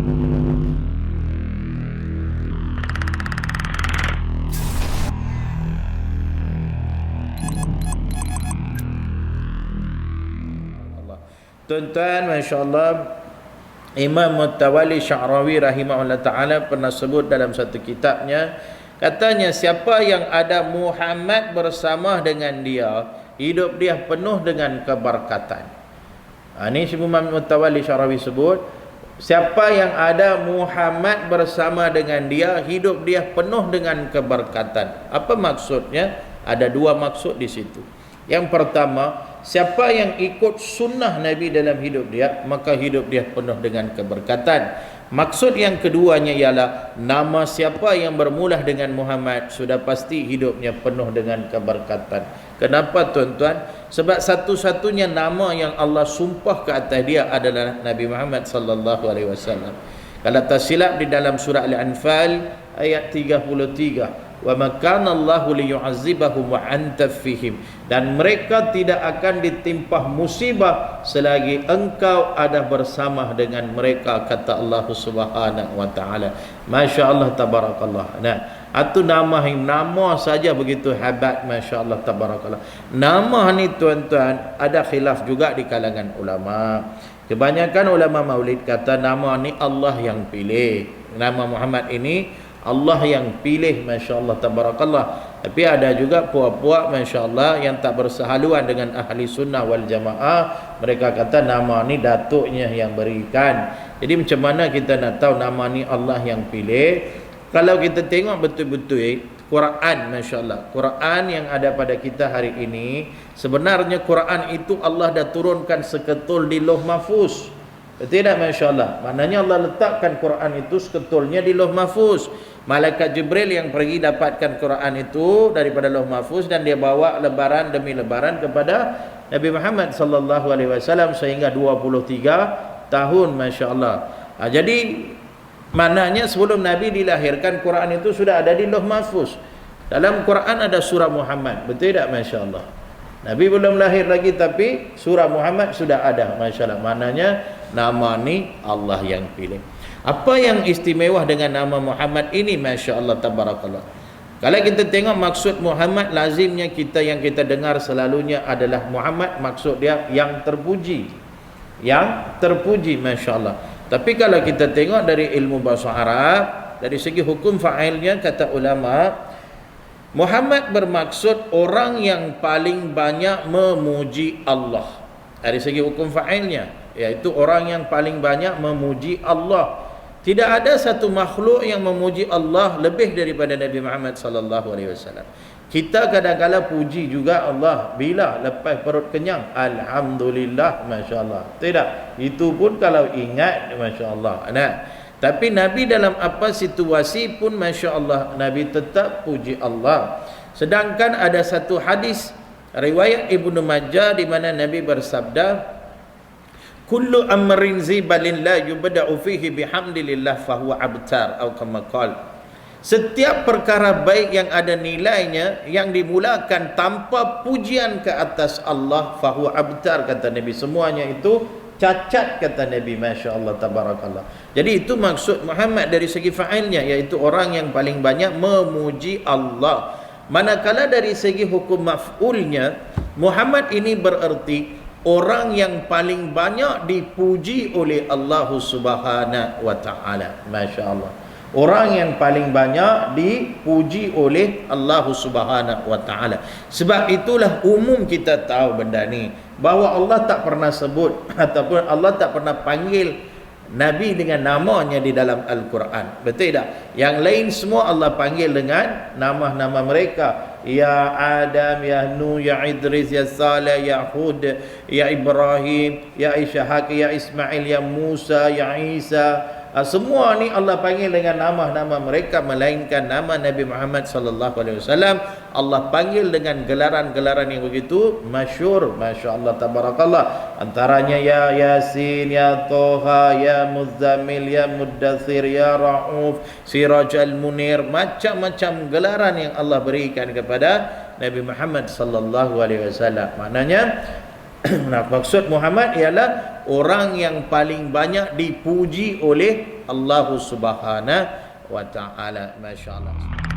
Tuan-tuan, masya-Allah, Imam Mutawalli Sya'rawi rahimahullah ta'ala pernah sebut dalam satu kitabnya, katanya siapa yang ada Muhammad bersama dengan dia, hidup dia penuh dengan keberkatan. Ini Imam Mutawalli Sya'rawi sebut, siapa yang ada Muhammad bersama dengan dia, hidup dia penuh dengan keberkatan. Apa maksudnya? Ada dua maksud di situ. Yang pertama, siapa yang ikut sunnah Nabi dalam hidup dia, maka hidup dia penuh dengan keberkatan. Maksud yang keduanya ialah nama siapa yang bermula dengan Muhammad, sudah pasti hidupnya penuh dengan keberkatan. Kenapa tuan-tuan? Sebab satu-satunya nama yang Allah sumpah ke atas dia adalah Nabi Muhammad sallallahu alaihi wasallam. Kalau tak silap di dalam surah Al-Anfal ayat 33, wa makana Allahu liyu'azzibahum wa anta fihim, dan mereka tidak akan ditimpa musibah selagi engkau ada bersama dengan mereka, kata Allah Subhanahu wa taala. Masya-Allah tabarakallah. Nah, itu nama saja begitu hebat, masya-Allah tabarakallah. Nama ni tuan-tuan ada khilaf juga di kalangan ulama. Kebanyakan ulama maulid kata nama ni Allah yang pilih. Nama Muhammad ini Allah yang pilih, masya-Allah tabarakallah. Tapi ada juga puak-puak, masya-Allah, yang tak bersehaluan dengan ahli sunnah wal jamaah. Mereka kata nama ni datuknya yang berikan. Jadi macam mana kita nak tahu nama ni Allah yang pilih? Kalau kita tengok betul-betul Quran, masya-Allah, Quran yang ada pada kita hari ini, sebenarnya Quran itu Allah dah turunkan seketul di Lauh Mahfuz. Betul tak, masya-Allah? Maknanya Allah letakkan Quran itu seketulnya di Lauh Mahfuz. Malaikat Jibril yang pergi dapatkan Quran itu daripada Lauh Mahfuz, dan dia bawa lebaran demi lebaran kepada Nabi Muhammad sallallahu alaihi wasallam sehingga 23 tahun, masya-Allah. Jadi maknanya sebelum Nabi dilahirkan, Quran itu sudah ada di Lauh Mahfuz. Dalam Quran ada surah Muhammad, betul tak, masya-Allah? Nabi belum lahir lagi tapi surah Muhammad sudah ada, masya-Allah. Maknanya nama ni Allah yang pilih. Apa yang istimewa dengan nama Muhammad ini, masya-Allah tabarakallah? Kalau kita tengok maksud Muhammad, lazimnya yang kita dengar selalunya adalah Muhammad, maksud dia yang terpuji. Yang terpuji, masya-Allah. Tapi kalau kita tengok dari ilmu bahasa Arab, dari segi hukum fa'ilnya, kata ulama, Muhammad bermaksud orang yang paling banyak memuji Allah. Dari segi hukum fa'ilnya, iaitu orang yang paling banyak memuji Allah. Tidak ada satu makhluk yang memuji Allah lebih daripada Nabi Muhammad sallallahu alaihi wasallam. Kita kadang-kadang puji juga Allah bila lepas perut kenyang, alhamdulillah, masya-Allah. Tidak, itu pun kalau ingat, masya-Allah. Nah, tapi Nabi dalam apa situasi pun, masya-Allah, Nabi tetap puji Allah. Sedangkan ada satu hadis riwayat Ibnu Majah di mana Nabi bersabda, kullu amrin zibalin la yubda'u fihi bihamdillah fahuwa abtar, atau kama qala. Setiap perkara baik yang ada nilainya yang dimulakan tanpa pujian ke atas Allah, fahuwa abtar, kata Nabi. Semuanya itu cacat, kata Nabi, masya-Allah tabarakallah. Jadi itu maksud Muhammad dari segi fa'ilnya, iaitu orang yang paling banyak memuji Allah. Manakala dari segi hukum maf'ulnya, Muhammad ini bererti orang yang paling banyak dipuji oleh Allah Subhanahu wa taala, masya-Allah. Orang yang paling banyak dipuji oleh Allah Subhanahu wa taala. Sebab itulah umum kita tahu benda ni, bahawa Allah tak pernah sebut ataupun Allah tak pernah panggil Nabi dengan namanya di dalam Al-Quran. Betul tak? Yang lain semua Allah panggil dengan nama-nama mereka. Ya Adam, Ya Nuh, Ya Idris, Ya Saleh, Ya Hud, Ya Ibrahim, Ya Ishaq, Ya Ismail, Ya Musa, Ya Isa. Semua ni Allah panggil dengan nama-nama mereka, melainkan nama Nabi Muhammad sallallahu alaihi wasallam Allah panggil dengan gelaran-gelaran yang begitu masyhur, masya-Allah tabarakallah. Antaranya Ya Yasin, Ya Toha, Ya Muzammil, Ya Muddathir, Ya Rauf, Sirajal Munir, macam-macam gelaran yang Allah berikan kepada Nabi Muhammad sallallahu alaihi wasallam. Maknanya Nah, maksud Muhammad ialah orang yang paling banyak dipuji oleh Allah Subhanahu wa taala. Masya-Allah.